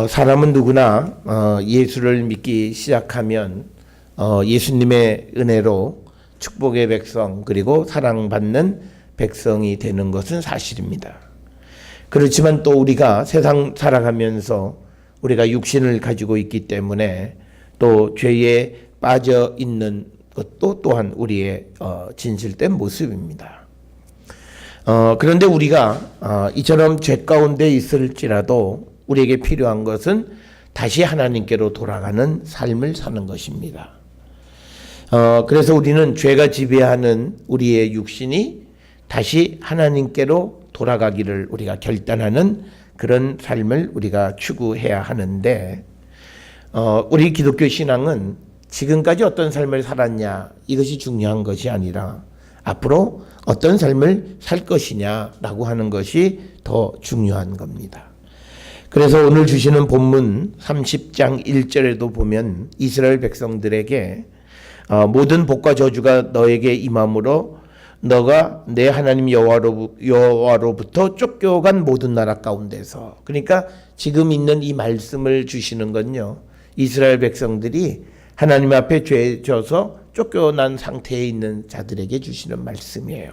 사람은 누구나 예수를 믿기 시작하면 예수님의 은혜로 축복의 백성 그리고 사랑받는 백성이 되는 것은 사실입니다. 그렇지만 또 우리가 세상 살아가면서 우리가 육신을 가지고 있기 때문에 또 죄에 빠져 있는 것도 또한 우리의 진실된 모습입니다. 그런데 우리가 이처럼 죄 가운데 있을지라도 우리에게 필요한 것은 다시 하나님께로 돌아가는 삶을 사는 것입니다. 그래서 우리는 죄가 지배하는 우리의 육신이 다시 하나님께로 돌아가기를 우리가 결단하는 그런 삶을 우리가 추구해야 하는데, 우리 기독교 신앙은 지금까지 어떤 삶을 살았냐 이것이 중요한 것이 아니라 앞으로 어떤 삶을 살 것이냐라고 하는 것이 더 중요한 겁니다. 그래서 오늘 주시는 본문 30장 1절에도 보면 이스라엘 백성들에게 모든 복과 저주가 너에게 임함으로 너가 내 하나님 여호와로부터 쫓겨간 모든 나라 가운데서, 그러니까 지금 있는 이 말씀을 주시는 건요, 이스라엘 백성들이 하나님 앞에 죄 져서 쫓겨난 상태에 있는 자들에게 주시는 말씀이에요.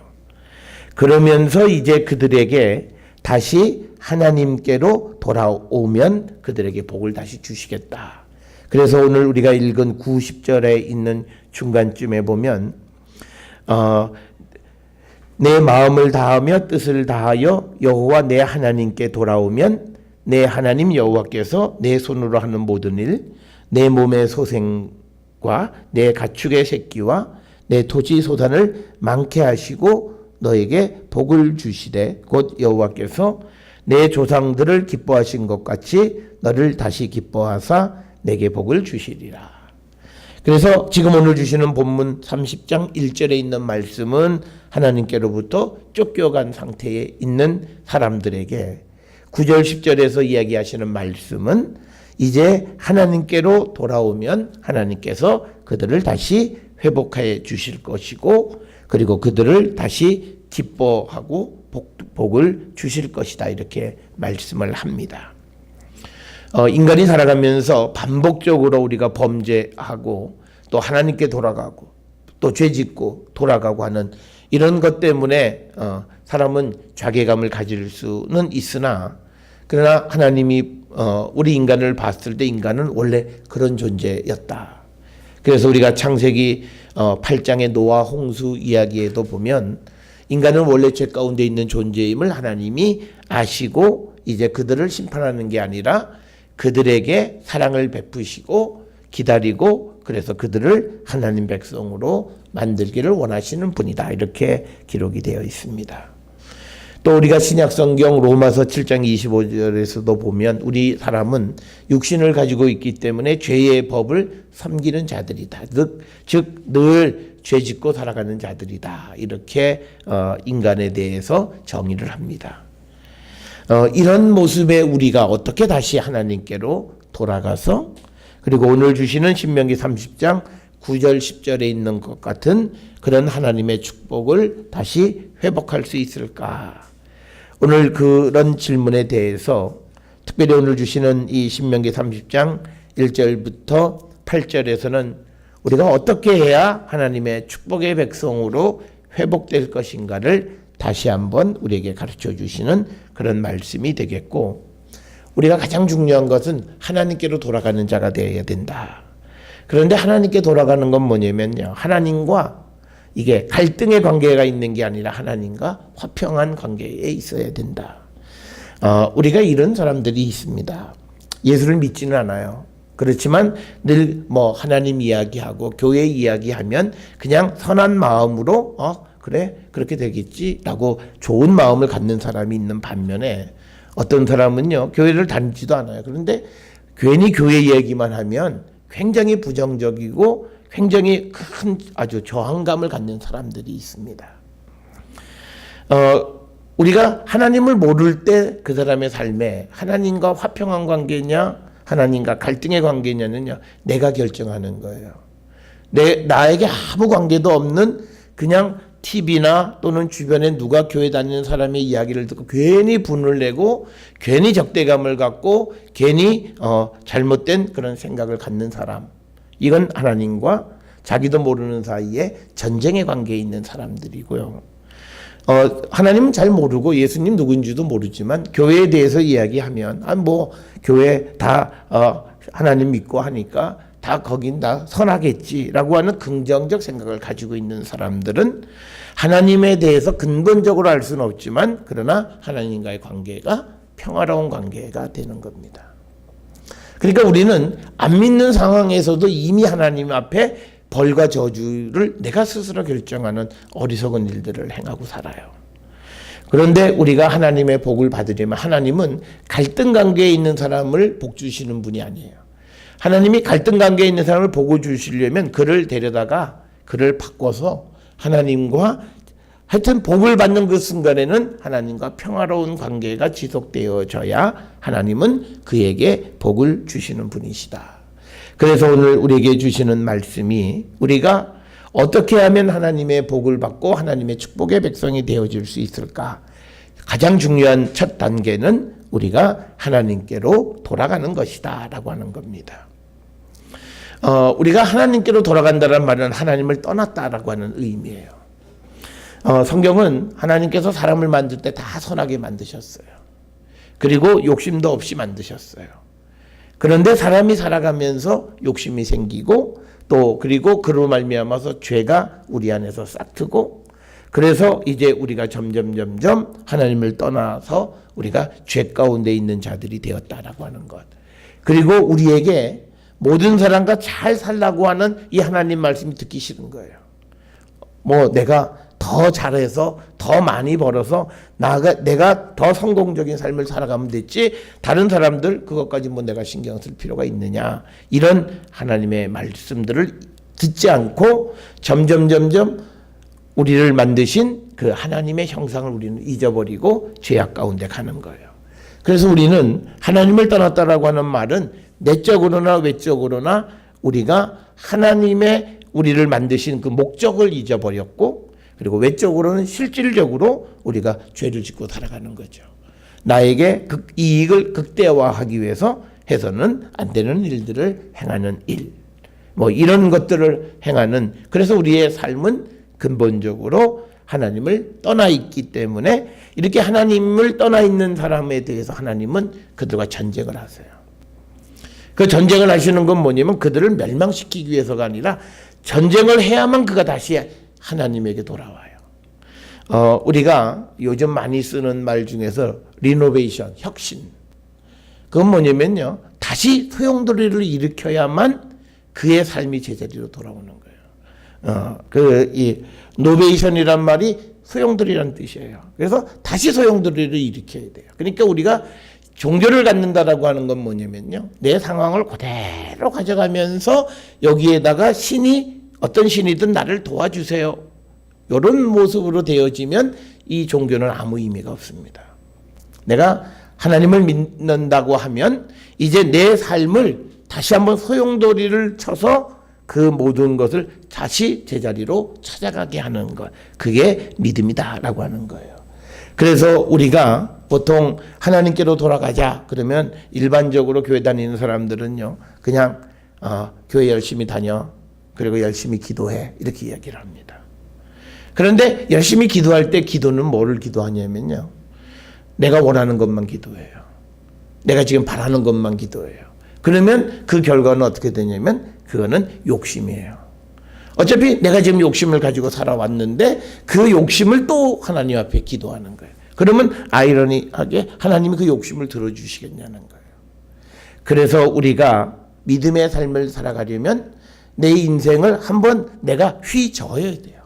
그러면서 이제 그들에게 다시 하나님께로 돌아오면 그들에게 복을 다시 주시겠다. 그래서 오늘 우리가 읽은 90절에 있는 중간쯤에 보면 내 마음을 다하며 뜻을 다하여 여호와 내 하나님께 돌아오면 내 하나님 여호와께서 내 손으로 하는 모든 일, 내 몸의 소생과 내 가축의 새끼와 내 토지 소산을 많게 하시고 너에게 복을 주시되 곧 여호와께서 내 조상들을 기뻐하신 것 같이 너를 다시 기뻐하사 내게 복을 주시리라. 그래서 지금 오늘 주시는 본문 30장 1절에 있는 말씀은 하나님께로부터 쫓겨간 상태에 있는 사람들에게, 9절 10절에서 이야기하시는 말씀은 이제 하나님께로 돌아오면 하나님께서 그들을 다시 회복해 주실 것이고 그리고 그들을 다시 기뻐하고 복을 주실 것이다, 이렇게 말씀을 합니다. 인간이 살아가면서 반복적으로 우리가 범죄하고 또 하나님께 돌아가고 또 죄짓고 돌아가고 하는 이런 것 때문에 사람은 자괴감을 가질 수는 있으나, 그러나 하나님이 우리 인간을 봤을 때 인간은 원래 그런 존재였다. 그래서 우리가 창세기 8장의 노아 홍수 이야기에도 보면 인간은 원래 죄 가운데 있는 존재임을 하나님이 아시고 이제 그들을 심판하는 게 아니라 그들에게 사랑을 베푸시고 기다리고 그래서 그들을 하나님 백성으로 만들기를 원하시는 분이다, 이렇게 기록이 되어 있습니다. 또 우리가 신약성경 로마서 7장 25절에서도 보면 우리 사람은 육신을 가지고 있기 때문에 죄의 법을 섬기는 자들이다. 즉 늘 죄짓고 살아가는 자들이다, 이렇게 인간에 대해서 정의를 합니다. 이런 모습의 우리가 어떻게 다시 하나님께로 돌아가서 그리고 오늘 주시는 신명기 30장 9절 10절에 있는 것 같은 그런 하나님의 축복을 다시 회복할 수 있을까? 오늘 그런 질문에 대해서 특별히 오늘 주시는 이 신명기 30장 1절부터 8절에서는 우리가 어떻게 해야 하나님의 축복의 백성으로 회복될 것인가를 다시 한번 우리에게 가르쳐 주시는 그런 말씀이 되겠고, 우리가 가장 중요한 것은 하나님께로 돌아가는 자가 되어야 된다. 그런데 하나님께 돌아가는 건 뭐냐면요, 하나님과 이게 갈등의 관계가 있는 게 아니라 하나님과 화평한 관계에 있어야 된다. 우리가 이런 사람들이 있습니다. 예수를 믿지는 않아요. 그렇지만 늘 하나님 이야기하고 교회 이야기하면 그냥 선한 마음으로 그래 그렇게 되겠지라고 좋은 마음을 갖는 사람이 있는 반면에 어떤 사람은요, 교회를 다니지도 않아요. 그런데 괜히 교회 이야기만 하면 굉장히 부정적이고 굉장히 큰 아주 저항감을 갖는 사람들이 있습니다. 우리가 하나님을 모를 때 그 사람의 삶에 하나님과 화평한 관계냐 하나님과 갈등의 관계냐는요, 내가 결정하는 거예요. 나에게 아무 관계도 없는 그냥 TV나 또는 주변에 누가 교회 다니는 사람의 이야기를 듣고 괜히 분을 내고 괜히 적대감을 갖고 괜히 잘못된 그런 생각을 갖는 사람, 이건 하나님과 자기도 모르는 사이에 전쟁의 관계에 있는 사람들이고요. 하나님은 잘 모르고 예수님 누구인지도 모르지만 교회에 대해서 이야기하면 교회 다 하나님 믿고 하니까 다 거긴 다 선하겠지라고 하는 긍정적 생각을 가지고 있는 사람들은 하나님에 대해서 근본적으로 알 수는 없지만 그러나 하나님과의 관계가 평화로운 관계가 되는 겁니다. 그러니까 우리는 안 믿는 상황에서도 이미 하나님 앞에 벌과 저주를 내가 스스로 결정하는 어리석은 일들을 행하고 살아요. 그런데 우리가 하나님의 복을 받으려면 하나님은 갈등 관계에 있는 사람을 복 주시는 분이 아니에요. 하나님이 갈등 관계에 있는 사람을 복을 주시려면 그를 데려다가 그를 바꿔서 하나님과 하여튼 복을 받는 그 순간에는 하나님과 평화로운 관계가 지속되어져야 하나님은 그에게 복을 주시는 분이시다. 그래서 오늘 우리에게 주시는 말씀이 우리가 어떻게 하면 하나님의 복을 받고 하나님의 축복의 백성이 되어질 수 있을까? 가장 중요한 첫 단계는 우리가 하나님께로 돌아가는 것이다 라고 하는 겁니다. 우리가 하나님께로 돌아간다는 말은 하나님을 떠났다라고 하는 의미예요. 성경은 하나님께서 사람을 만들 때 다 선하게 만드셨어요. 그리고 욕심도 없이 만드셨어요. 그런데 사람이 살아가면서 욕심이 생기고 또 그리고 그로 말미암아서 죄가 우리 안에서 싹트고 그래서 이제 우리가 점점 하나님을 떠나서 우리가 죄 가운데 있는 자들이 되었다라고 하는 것. 그리고 우리에게 모든 사람과 잘 살라고 하는 이 하나님 말씀이 듣기 싫은 거예요. 내가 더 잘해서 더 많이 벌어서 내가 더 성공적인 삶을 살아가면 됐지 다른 사람들 그것까지 내가 신경 쓸 필요가 있느냐, 이런 하나님의 말씀들을 듣지 않고 점점 우리를 만드신 그 하나님의 형상을 우리는 잊어버리고 죄악 가운데 가는 거예요. 그래서 우리는 하나님을 떠났다라고 하는 말은 내적으로나 외적으로나 우리가 하나님의 우리를 만드신 그 목적을 잊어버렸고 그리고 외적으로는 실질적으로 우리가 죄를 짓고 살아가는 거죠. 나에게 이익을 극대화하기 위해서 해서는 안 되는 일들을 행하는 일, 이런 것들을 행하는, 그래서 우리의 삶은 근본적으로 하나님을 떠나 있기 때문에 이렇게 하나님을 떠나 있는 사람에 대해서 하나님은 그들과 전쟁을 하세요. 그 전쟁을 하시는 건 뭐냐면 그들을 멸망시키기 위해서가 아니라 전쟁을 해야만 그가 다시 하나님에게 돌아와요. 우리가 요즘 많이 쓰는 말 중에서 리노베이션, 혁신. 그건 뭐냐면요, 다시 소용돌이를 일으켜야만 그의 삶이 제자리로 돌아오는 거예요. 이 노베이션이란 말이 소용돌이라는 뜻이에요. 그래서 다시 소용돌이를 일으켜야 돼요. 그러니까 우리가 종교를 갖는다라고 하는 건 뭐냐면요, 내 상황을 그대로 가져가면서 여기에다가 어떤 신이든 나를 도와주세요, 이런 모습으로 되어지면 이 종교는 아무 의미가 없습니다. 내가 하나님을 믿는다고 하면 이제 내 삶을 다시 한번 소용돌이를 쳐서 그 모든 것을 다시 제자리로 찾아가게 하는 것, 그게 믿음이다라고 하는 거예요. 그래서 우리가 보통 하나님께로 돌아가자 그러면 일반적으로 교회 다니는 사람들은요, 그냥 교회 열심히 다녀, 그리고 열심히 기도해, 이렇게 이야기를 합니다. 그런데 열심히 기도할 때 기도는 뭐를 기도하냐면요, 내가 원하는 것만 기도해요. 내가 지금 바라는 것만 기도해요. 그러면 그 결과는 어떻게 되냐면 그거는 욕심이에요. 어차피 내가 지금 욕심을 가지고 살아왔는데 그 욕심을 또 하나님 앞에 기도하는 거예요. 그러면 아이러니하게 하나님이 그 욕심을 들어주시겠냐는 거예요. 그래서 우리가 믿음의 삶을 살아가려면 내 인생을 한번 내가 휘저어야 돼요.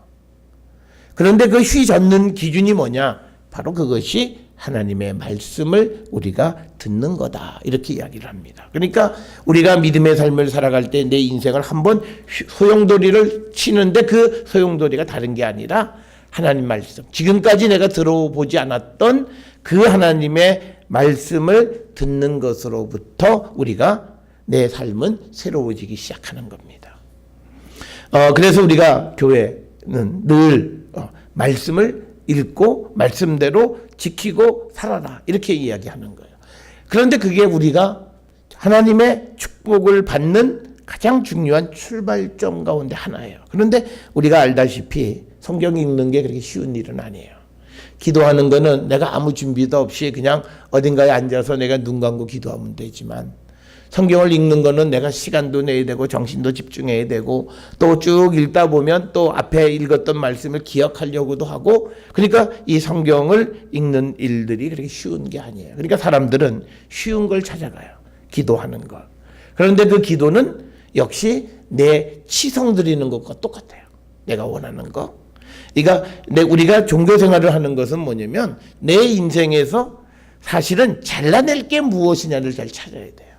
그런데 그 휘젓는 기준이 뭐냐? 바로 그것이 하나님의 말씀을 우리가 듣는 거다, 이렇게 이야기를 합니다. 그러니까 우리가 믿음의 삶을 살아갈 때 내 인생을 한번 소용돌이를 치는데 그 소용돌이가 다른 게 아니라 하나님 말씀, 지금까지 내가 들어보지 않았던 그 하나님의 말씀을 듣는 것으로부터 우리가 내 삶은 새로워지기 시작하는 겁니다. 그래서 우리가 교회는 늘 말씀을 읽고 말씀대로 지키고 살아라. 이렇게 이야기하는 거예요. 그런데 그게 우리가 하나님의 축복을 받는 가장 중요한 출발점 가운데 하나예요. 그런데 우리가 알다시피 성경 읽는 게 그렇게 쉬운 일은 아니에요. 기도하는 거는 내가 아무 준비도 없이 그냥 어딘가에 앉아서 내가 눈 감고 기도하면 되지만, 성경을 읽는 거는 내가 시간도 내야 되고 정신도 집중해야 되고 또 쭉 읽다 보면 또 앞에 읽었던 말씀을 기억하려고도 하고, 그러니까 이 성경을 읽는 일들이 그렇게 쉬운 게 아니에요. 그러니까 사람들은 쉬운 걸 찾아가요. 기도하는 것. 그런데 그 기도는 역시 내 치성 드리는 것과 똑같아요. 내가 원하는 거. 그러니까 우리가 종교 생활을 하는 것은 뭐냐면 내 인생에서 사실은 잘라낼 게 무엇이냐를 잘 찾아야 돼요.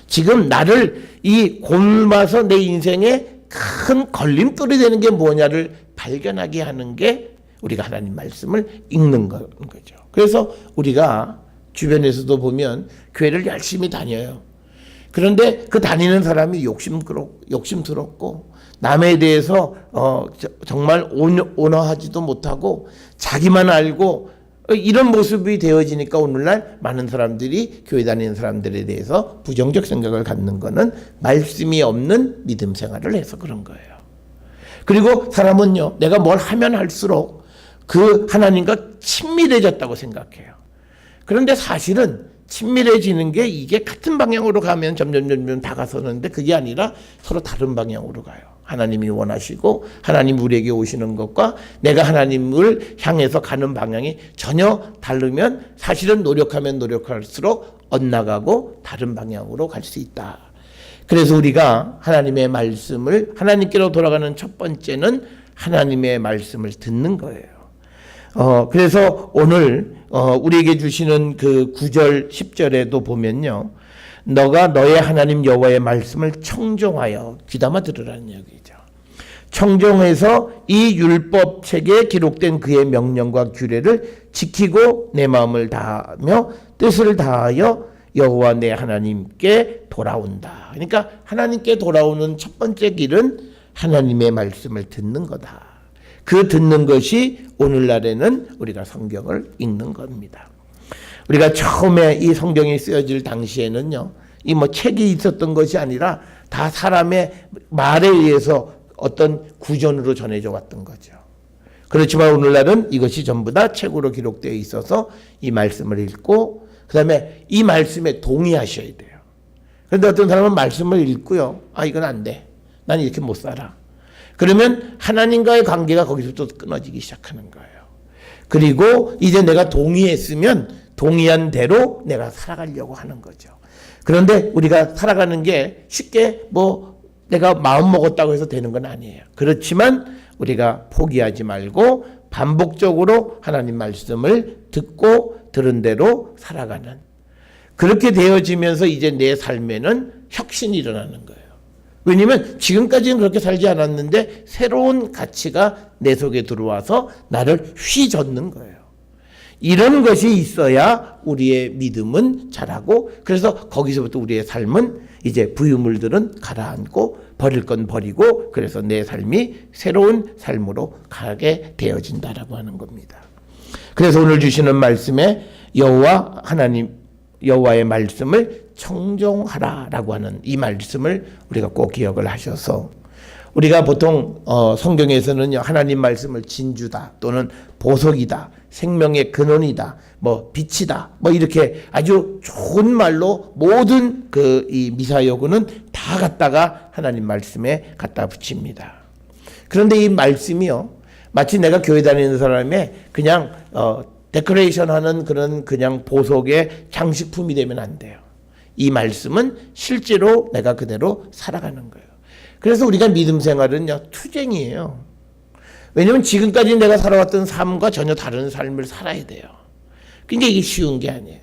지금 나를 이 곪아서 내 인생에 큰 걸림돌이 되는 게 뭐냐를 발견하게 하는 게 우리가 하나님 말씀을 읽는 거죠. 그래서 우리가 주변에서도 보면 교회를 열심히 다녀요. 그런데 그 다니는 사람이 욕심스럽고 남에 대해서 정말 온화하지도 못하고 자기만 알고 이런 모습이 되어지니까 오늘날 많은 사람들이 교회 다니는 사람들에 대해서 부정적 생각을 갖는 거는 말씀이 없는 믿음 생활을 해서 그런 거예요. 그리고 사람은요, 내가 뭘 하면 할수록 그 하나님과 친밀해졌다고 생각해요. 그런데 사실은 친밀해지는 게 이게 같은 방향으로 가면 점점 다가서는데 그게 아니라 서로 다른 방향으로 가요. 하나님이 원하시고 하나님 우리에게 오시는 것과 내가 하나님을 향해서 가는 방향이 전혀 다르면 사실은 노력하면 노력할수록 엇나가고 다른 방향으로 갈 수 있다. 그래서 우리가 하나님의 말씀을, 하나님께로 돌아가는 첫 번째는 하나님의 말씀을 듣는 거예요. 그래서 오늘 우리에게 주시는 그 9절 10절에도 보면요, 너가 너의 하나님 여호와의 말씀을 청종하여 귀담아 들으라는 얘기죠. 청종해서 이 율법책에 기록된 그의 명령과 규례를 지키고 내 마음을 다하며 뜻을 다하여 여호와 내 하나님께 돌아온다. 그러니까 하나님께 돌아오는 첫 번째 길은 하나님의 말씀을 듣는 거다. 그 듣는 것이 오늘날에는 우리가 성경을 읽는 겁니다. 우리가 처음에 이 성경이 쓰여질 당시에는요, 이 책이 있었던 것이 아니라 다 사람의 말에 의해서 어떤 구전으로 전해져 왔던 거죠. 그렇지만 오늘날은 이것이 전부 다 책으로 기록되어 있어서 이 말씀을 읽고 그 다음에 이 말씀에 동의하셔야 돼요. 그런데 어떤 사람은 말씀을 읽고요, 이건 안 돼. 난 이렇게 못 살아. 그러면 하나님과의 관계가 거기서부터 끊어지기 시작하는 거예요. 그리고 이제 내가 동의했으면 동의한 대로 내가 살아가려고 하는 거죠. 그런데 우리가 살아가는 게 쉽게 내가 마음 먹었다고 해서 되는 건 아니에요. 그렇지만 우리가 포기하지 말고 반복적으로 하나님 말씀을 듣고 들은 대로 살아가는, 그렇게 되어지면서 이제 내 삶에는 혁신이 일어나는 거예요. 왜냐하면 지금까지는 그렇게 살지 않았는데 새로운 가치가 내 속에 들어와서 나를 휘젓는 거예요. 이런 것이 있어야 우리의 믿음은 자라고, 그래서 거기서부터 우리의 삶은 이제 부유물들은 가라앉고 버릴 건 버리고, 그래서 내 삶이 새로운 삶으로 가게 되어진다라고 하는 겁니다. 그래서 오늘 주시는 말씀에 여호와 하나님 여호와의 말씀을 청종하라라고 하는 이 말씀을 우리가 꼭 기억을 하셔서, 우리가 보통 성경에서는요, 하나님 말씀을 진주다 또는 보석이다, 생명의 근원이다, 빛이다, 이렇게 아주 좋은 말로 모든 이 미사여구는 다 갖다가 하나님 말씀에 갖다 붙입니다. 그런데 이 말씀이요, 마치 내가 교회 다니는 사람의 그냥 데코레이션 하는 그냥 보석의 장식품이 되면 안 돼요. 이 말씀은 실제로 내가 그대로 살아가는 거예요. 그래서 우리가 믿음 생활은요, 투쟁이에요. 왜냐하면 지금까지 내가 살아왔던 삶과 전혀 다른 삶을 살아야 돼요. 근데 이게 쉬운 게 아니에요.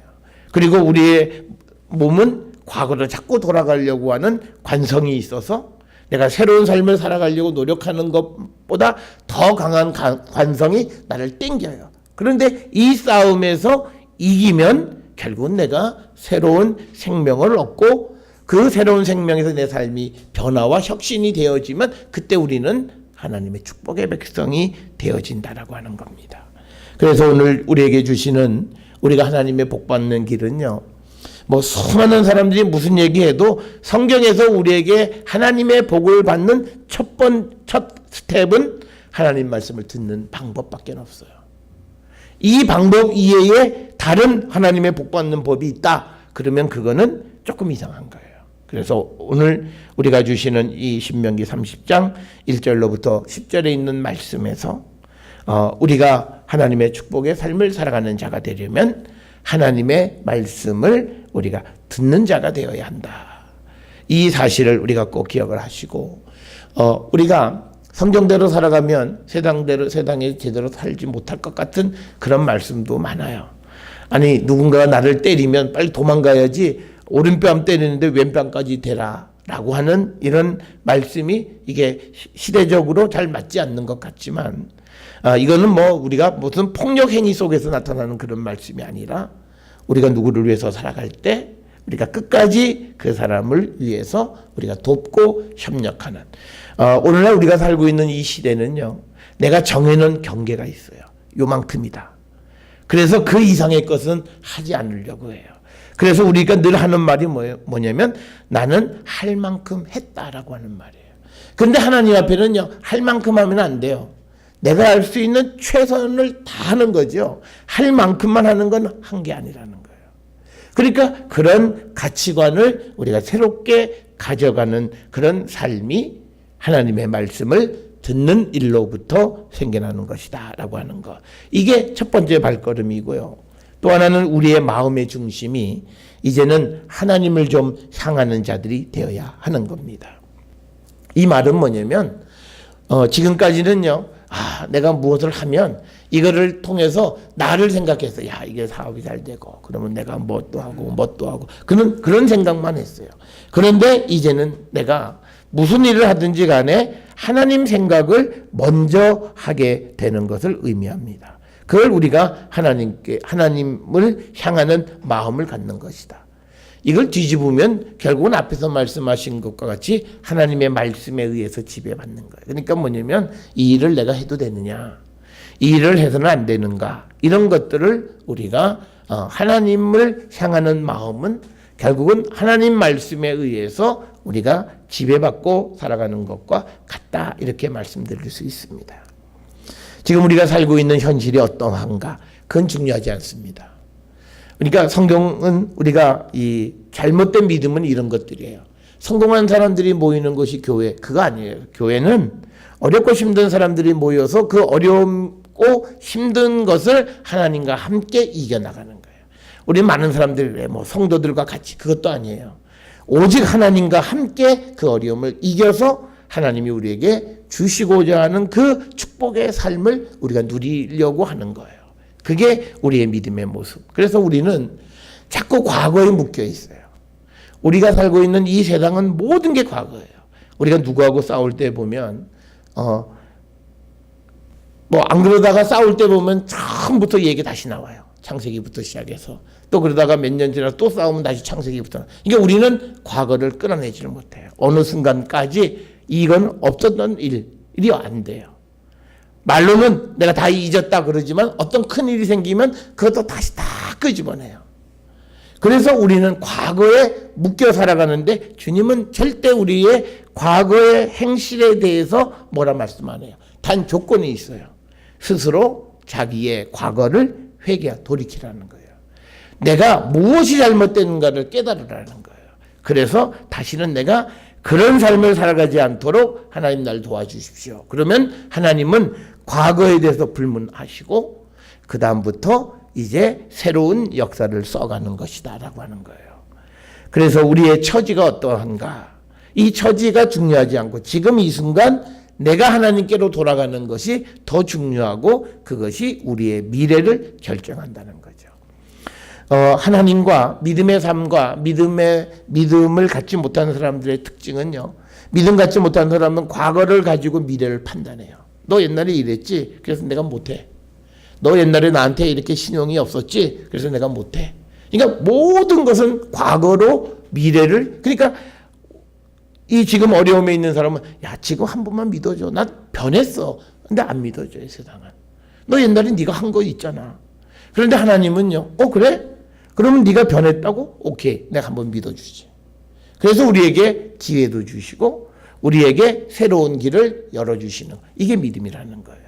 그리고 우리의 몸은 과거로 자꾸 돌아가려고 하는 관성이 있어서 내가 새로운 삶을 살아가려고 노력하는 것보다 더 강한 관성이 나를 땡겨요. 그런데 이 싸움에서 이기면 결국은 내가 새로운 생명을 얻고, 그 새로운 생명에서 내 삶이 변화와 혁신이 되어지면 그때 우리는 하나님의 축복의 백성이 되어진다라고 하는 겁니다. 그래서 오늘 우리에게 주시는 우리가 하나님의 복 받는 길은요, 뭐 수많은 사람들이 무슨 얘기해도 성경에서 우리에게 하나님의 복을 받는 첫 스텝은 하나님 말씀을 듣는 방법밖에 없어요. 이 방법 이외에 다른 하나님의 복 받는 법이 있다 그러면 그거는 조금 이상한 거예요. 그래서 오늘 우리가 주시는 이 신명기 30장 1절로부터 10절에 있는 말씀에서 우리가 하나님의 축복의 삶을 살아가는 자가 되려면 하나님의 말씀을 우리가 듣는 자가 되어야 한다. 이 사실을 우리가 꼭 기억을 하시고 우리가 성경대로 살아가면 세상에 제대로 살지 못할 것 같은 그런 말씀도 많아요. 아니 누군가가 나를 때리면 빨리 도망가야지 오른뺨 때리는데 왼뺨까지 대라 라고 하는 이런 말씀이 이게 시대적으로 잘 맞지 않는 것 같지만 이거는 뭐 우리가 무슨 폭력 행위 속에서 나타나는 그런 말씀이 아니라 우리가 누구를 위해서 살아갈 때 우리가 끝까지 그 사람을 위해서 우리가 돕고 협력하는 오늘날 우리가 살고 있는 이 시대는요, 내가 정해놓은 경계가 있어요. 요만큼이다. 그래서 그 이상의 것은 하지 않으려고 해요. 그래서 우리가 늘 하는 말이 뭐냐면 나는 할 만큼 했다라고 하는 말이에요. 근데 하나님 앞에는요, 할 만큼 하면 안 돼요. 내가 할 수 있는 최선을 다하는 거죠. 할 만큼만 하는 건 한 게 아니라는 거예요. 그러니까 그런 가치관을 우리가 새롭게 가져가는 그런 삶이 하나님의 말씀을 듣는 일로부터 생겨나는 것이다 라고 하는 것. 이게 첫 번째 발걸음이고요. 또 하나는 우리의 마음의 중심이 이제는 하나님을 좀 향하는 자들이 되어야 하는 겁니다. 이 말은 뭐냐면 지금까지는요, 내가 무엇을 하면 이거를 통해서 나를 생각해서 이게 사업이 잘 되고 그러면 내가 뭣도 하고 그런 생각만 했어요. 그런데 이제는 내가 무슨 일을 하든지 간에 하나님 생각을 먼저 하게 되는 것을 의미합니다. 그걸 우리가 하나님을 향하는 마음을 갖는 것이다. 이걸 뒤집으면 결국은 앞에서 말씀하신 것과 같이 하나님의 말씀에 의해서 지배받는 거예요. 그러니까 뭐냐면 이 일을 내가 해도 되느냐, 이 일을 해서는 안 되는가, 이런 것들을 우리가 하나님을 향하는 마음은 결국은 하나님 말씀에 의해서 우리가 지배받고 살아가는 것과 같다, 이렇게 말씀드릴 수 있습니다. 지금 우리가 살고 있는 현실이 어떠한가, 그건 중요하지 않습니다. 그러니까 성경은 우리가 이 잘못된 믿음은 이런 것들이에요. 성공한 사람들이 모이는 것이 교회, 그거 아니에요. 교회는 어렵고 힘든 사람들이 모여서 그 어렵고 힘든 것을 하나님과 함께 이겨나가는 거예요. 우리 많은 사람들이 뭐 성도들과 같이, 그것도 아니에요. 오직 하나님과 함께 그 어려움을 이겨서 하나님이 우리에게 주시고자 하는 그 축복의 삶을 우리가 누리려고 하는 거예요. 그게 우리의 믿음의 모습. 그래서 우리는 자꾸 과거에 묶여 있어요. 우리가 살고 있는 이 세상은 모든 게 과거예요. 우리가 누구하고 싸울 때 보면 뭐 안 그러다가 싸울 때 보면 처음부터 얘기 다시 나와요. 창세기부터 시작해서 또 그러다가 몇 년 지나서 또 싸우면 다시 창세기부터. 그러니까 우리는 과거를 끌어내지를 못해요. 어느 순간까지 이건 없었던 일이 안 돼요. 말로는 내가 다 잊었다 그러지만 어떤 큰 일이 생기면 그것도 다시 다 끄집어내요. 그래서 우리는 과거에 묶여 살아가는데 주님은 절대 우리의 과거의 행실에 대해서 뭐라 말씀 안 해요. 단 조건이 있어요. 스스로 자기의 과거를 돌이키라는 거예요. 내가 무엇이 잘못됐는가를 깨달으라는 거예요. 그래서 다시는 내가 그런 삶을 살아가지 않도록 하나님 날 도와주십시오. 그러면 하나님은 과거에 대해서 불문하시고 그 다음부터 이제 새로운 역사를 써가는 것이다 라고 하는 거예요. 그래서 우리의 처지가 어떠한가, 이 처지가 중요하지 않고 지금 이 순간 내가 하나님께로 돌아가는 것이 더 중요하고 그것이 우리의 미래를 결정한다는 거죠. 하나님과 믿음의 삶과 믿음을 갖지 못하는 사람들의 특징은요, 믿음 갖지 못하는 사람은 과거를 가지고 미래를 판단해요. 너 옛날에 이랬지, 그래서 내가 못해. 너 옛날에 나한테 이렇게 신용이 없었지, 그래서 내가 못해. 그러니까 모든 것은 과거로 미래를, 그러니까 이 지금 어려움에 있는 사람은 야 지금 한 번만 믿어줘. 나 변했어. 근데 안 믿어줘요 세상은. 너 옛날에 네가 한 거 있잖아. 그런데 하나님은요. 그래? 그러면 네가 변했다고? 오케이. 내가 한번 믿어주지. 그래서 우리에게 기회도 주시고 우리에게 새로운 길을 열어주시는 이게 믿음이라는 거예요.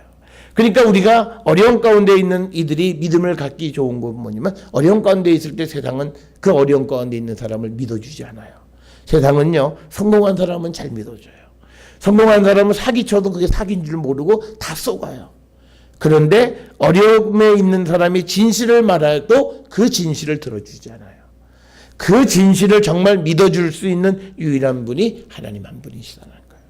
그러니까 우리가 어려운 가운데 있는 이들이 믿음을 갖기 좋은 건 뭐냐면 어려운 가운데 있을 때 세상은 그 어려운 가운데 있는 사람을 믿어주지 않아요. 세상은요. 성공한 사람은 잘 믿어줘요. 성공한 사람은 사기쳐도 그게 사기인 줄 모르고 다 속아요. 그런데 어려움에 있는 사람이 진실을 말해도 그 진실을 들어주지 않아요. 그 진실을 정말 믿어줄 수 있는 유일한 분이 하나님 한 분이시다는 거예요.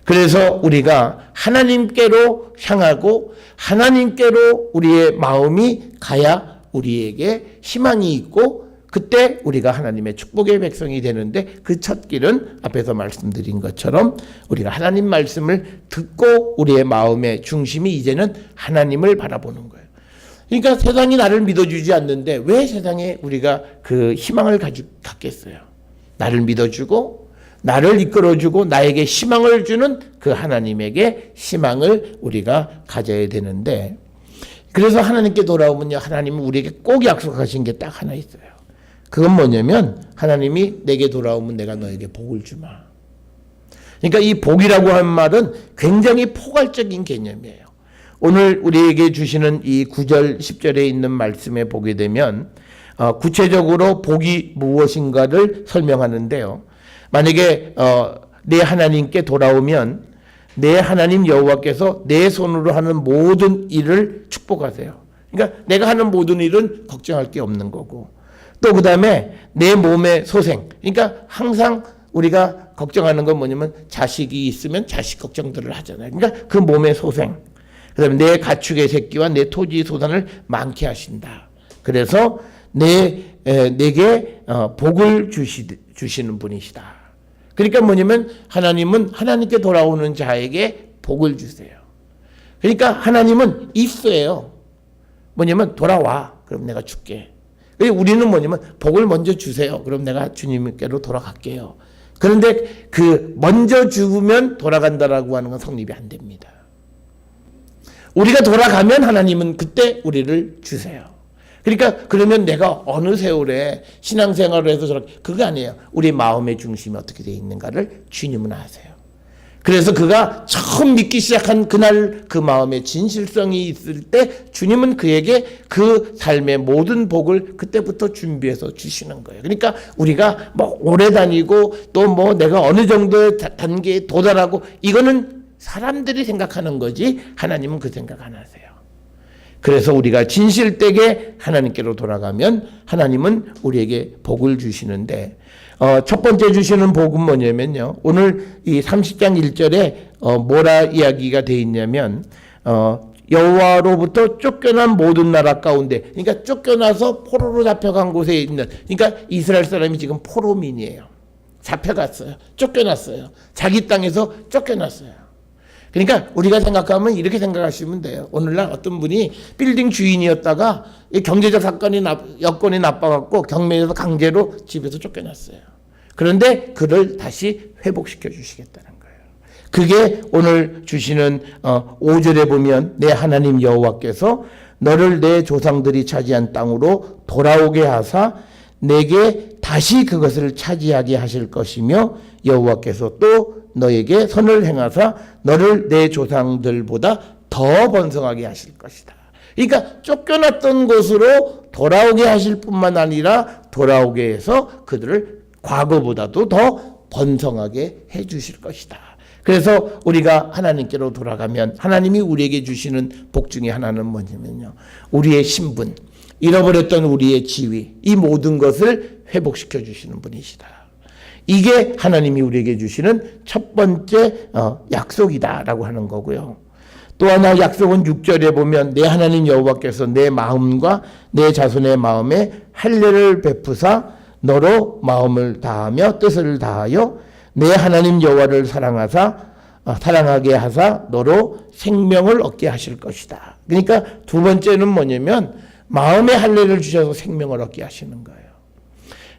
그래서 우리가 하나님께로 향하고 하나님께로 우리의 마음이 가야 우리에게 희망이 있고 그때 우리가 하나님의 축복의 백성이 되는데 그 첫 길은 앞에서 말씀드린 것처럼 우리가 하나님 말씀을 듣고 우리의 마음의 중심이 이제는 하나님을 바라보는 거예요. 그러니까 세상이 나를 믿어주지 않는데 왜 세상에 우리가 그 희망을 갖겠어요? 나를 믿어주고 나를 이끌어주고 나에게 희망을 주는 그 하나님에게 희망을 우리가 가져야 되는데 그래서 하나님께 돌아오면요. 하나님은 우리에게 꼭 약속하신 게 딱 하나 있어요. 그건 뭐냐면 하나님이 내게 돌아오면 내가 너에게 복을 주마. 그러니까 이 복이라고 하는 말은 굉장히 포괄적인 개념이에요. 오늘 우리에게 주시는 이 9절 10절에 있는 말씀에 보게 되면 구체적으로 복이 무엇인가를 설명하는데요. 만약에 내 하나님께 돌아오면 내 하나님 여호와께서 내 손으로 하는 모든 일을 축복하세요. 그러니까 내가 하는 모든 일은 걱정할 게 없는 거고 또 그 다음에 내 몸의 소생. 그러니까 항상 우리가 걱정하는 건 뭐냐면 자식이 있으면 자식 걱정들을 하잖아요. 그러니까 그 몸의 소생. 그 다음에 내 가축의 새끼와 내 토지 소산을 많게 하신다. 그래서 내게 복을 주시는 분이시다. 그러니까 뭐냐면 하나님은 하나님께 돌아오는 자에게 복을 주세요. 그러니까 하나님은 if예요. 뭐냐면 돌아와. 그럼 내가 줄게. 우리는 뭐냐면 복을 먼저 주세요. 그럼 내가 주님께로 돌아갈게요. 그런데 그 먼저 주면 돌아간다라고 하는 건 성립이 안 됩니다. 우리가 돌아가면 하나님은 그때 우리를 주세요. 그러니까 그러면 내가 어느 세월에 신앙생활을 해서 저렇게 그거 아니에요. 우리 마음의 중심이 어떻게 되어 있는가를 주님은 아세요. 그래서 그가 처음 믿기 시작한 그날 그 마음의 진실성이 있을 때 주님은 그에게 그 삶의 모든 복을 그때부터 준비해서 주시는 거예요. 그러니까 우리가 뭐 오래 다니고 또 뭐 내가 어느 정도의 단계에 도달하고 이거는 사람들이 생각하는 거지 하나님은 그 생각 안 하세요. 그래서 우리가 진실되게 하나님께로 돌아가면 하나님은 우리에게 복을 주시는데 첫 번째 주시는 복은 뭐냐면요. 오늘 이 30장 1절에 뭐라 이야기가 되어 있냐면 여호와로부터 쫓겨난 모든 나라 가운데 그러니까 쫓겨나서 포로로 잡혀간 곳에 있는 그러니까 이스라엘 사람이 지금 포로민이에요. 잡혀갔어요. 쫓겨났어요. 자기 땅에서 쫓겨났어요. 그러니까 우리가 생각하면 이렇게 생각하시면 돼요. 오늘날 어떤 분이 빌딩 주인이었다가 경제적 여건이 나빠갖고 경매에서 강제로 집에서 쫓겨났어요. 그런데 그를 다시 회복시켜 주시겠다는 거예요. 그게 오늘 주시는 5절에 보면 내 하나님 여호와께서 너를 내 조상들이 차지한 땅으로 돌아오게 하사 내게 다시 그것을 차지하게 하실 것이며 여호와께서 또 너에게 선을 행하사 너를 내 조상들보다 더 번성하게 하실 것이다. 그러니까 쫓겨났던 곳으로 돌아오게 하실 뿐만 아니라 돌아오게 해서 그들을 과거보다도 더 번성하게 해 주실 것이다. 그래서 우리가 하나님께로 돌아가면 하나님이 우리에게 주시는 복 중에 하나는 뭐냐면요. 우리의 신분, 잃어버렸던 우리의 지위, 이 모든 것을 회복시켜 주시는 분이시다. 이게 하나님이 우리에게 주시는 첫 번째 약속이다라고 하는 거고요. 또 하나 약속은 6절에 보면 내 하나님 여호와께서 내 마음과 내 자손의 마음에 할례를 베푸사 너로 마음을 다하며 뜻을 다하여 내 하나님 여호와를 사랑하게 하사 너로 생명을 얻게 하실 것이다. 그러니까 두 번째는 뭐냐면 마음의 할례를 주셔서 생명을 얻게 하시는 거예요.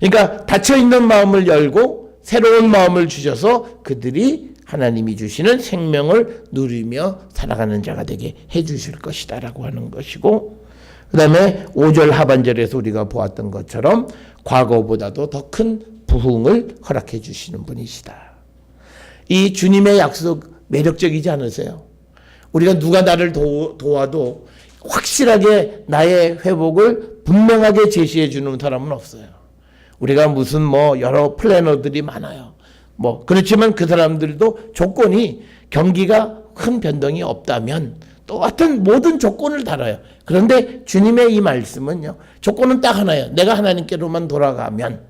그러니까 닫혀있는 마음을 열고 새로운 마음을 주셔서 그들이 하나님이 주시는 생명을 누리며 살아가는 자가 되게 해주실 것이다 라고 하는 것이고, 그 다음에 5절 하반절에서 우리가 보았던 것처럼 과거보다도 더 큰 부흥을 허락해 주시는 분이시다. 이 주님의 약속 매력적이지 않으세요? 우리가 누가 나를 도와도 확실하게 나의 회복을 분명하게 제시해 주는 사람은 없어요. 우리가 무슨 여러 플래너들이 많아요. 그렇지만 그 사람들도 조건이 경기가 큰 변동이 없다면 똑같은 모든 조건을 달아요. 그런데 주님의 이 말씀은요, 조건은 딱 하나예요. 내가 하나님께로만 돌아가면,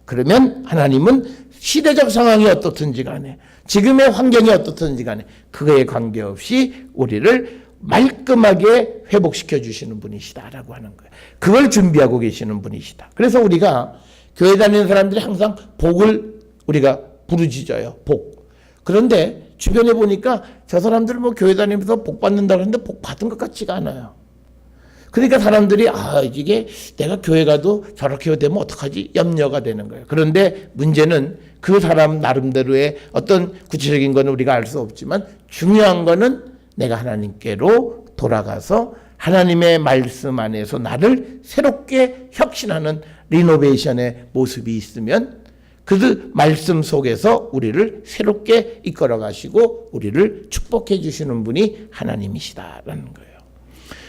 그러면 하나님은 시대적 상황이 어떻든지 간에, 지금의 환경이 어떻든지 간에 그거에 관계없이 우리를 말끔하게 회복시켜 주시는 분이시다라고 하는 거예요. 그걸 준비하고 계시는 분이시다. 그래서 우리가 교회 다니는 사람들이 항상 복을 우리가 부르짖어요. 복. 그런데 주변에 보니까 저 사람들 교회 다니면서 복 받는다고 하는데 복 받은 것 같지가 않아요. 그러니까 사람들이 이게 내가 교회 가도 저렇게 되면 어떡하지? 염려가 되는 거예요. 그런데 문제는 그 사람 나름대로의 어떤 구체적인 건 우리가 알 수 없지만 중요한 거는 내가 하나님께로 돌아가서 하나님의 말씀 안에서 나를 새롭게 혁신하는 리노베이션의 모습이 있으면 그 말씀 속에서 우리를 새롭게 이끌어 가시고 우리를 축복해 주시는 분이 하나님이시다라는 거예요.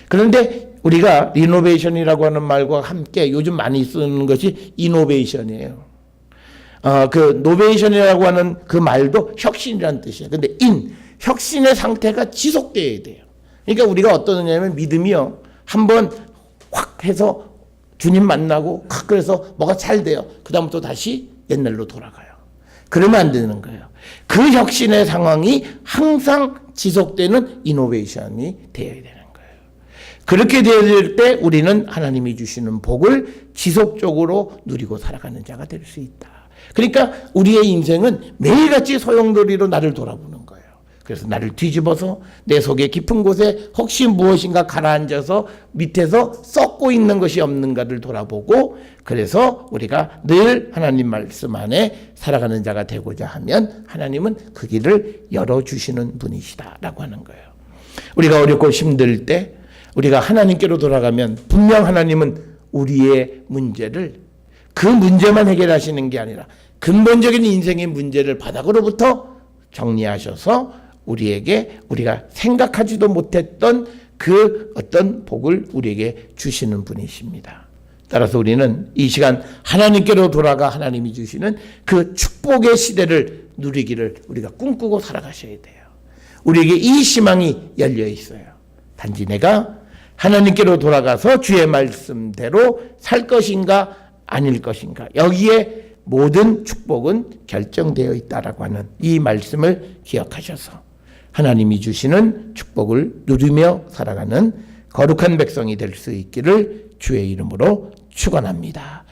그런데 우리가 리노베이션이라고 하는 말과 함께 요즘 많이 쓰는 것이 이노베이션이에요. 그 노베이션이라고 하는 그 말도 혁신이라는 뜻이에요. 근데 혁신의 상태가 지속돼야 돼요. 그러니까 우리가 어떠냐면 믿음이요, 한번 확 해서 주님 만나고 그래서 뭐가 잘 돼요. 그 다음부터 다시 옛날로 돌아가요. 그러면 안 되는 거예요. 그 혁신의 상황이 항상 지속되는 이노베이션이 되어야 되는 거예요. 그렇게 되어질 때 우리는 하나님이 주시는 복을 지속적으로 누리고 살아가는 자가 될 수 있다. 그러니까 우리의 인생은 매일같이 소용돌이로 나를 돌아보는 거예요. 그래서 나를 뒤집어서 내 속의 깊은 곳에 혹시 무엇인가 가라앉아서 밑에서 썩고 있는 것이 없는가를 돌아보고, 그래서 우리가 늘 하나님 말씀 안에 살아가는 자가 되고자 하면 하나님은 그 길을 열어주시는 분이시다라고 하는 거예요. 우리가 어렵고 힘들 때 우리가 하나님께로 돌아가면 분명 하나님은 우리의 문제를, 그 문제만 해결하시는 게 아니라 근본적인 인생의 문제를 바닥으로부터 정리하셔서 우리에게 우리가 생각하지도 못했던 그 어떤 복을 우리에게 주시는 분이십니다. 따라서 우리는 이 시간 하나님께로 돌아가 하나님이 주시는 그 축복의 시대를 누리기를 우리가 꿈꾸고 살아가셔야 돼요. 우리에게 이 희망이 열려 있어요. 단지 내가 하나님께로 돌아가서 주의 말씀대로 살 것인가 아닐 것인가, 여기에 모든 축복은 결정되어 있다라고 하는 이 말씀을 기억하셔서 하나님이 주시는 축복을 누리며 살아가는 거룩한 백성이 될 수 있기를 주의 이름으로 축원합니다.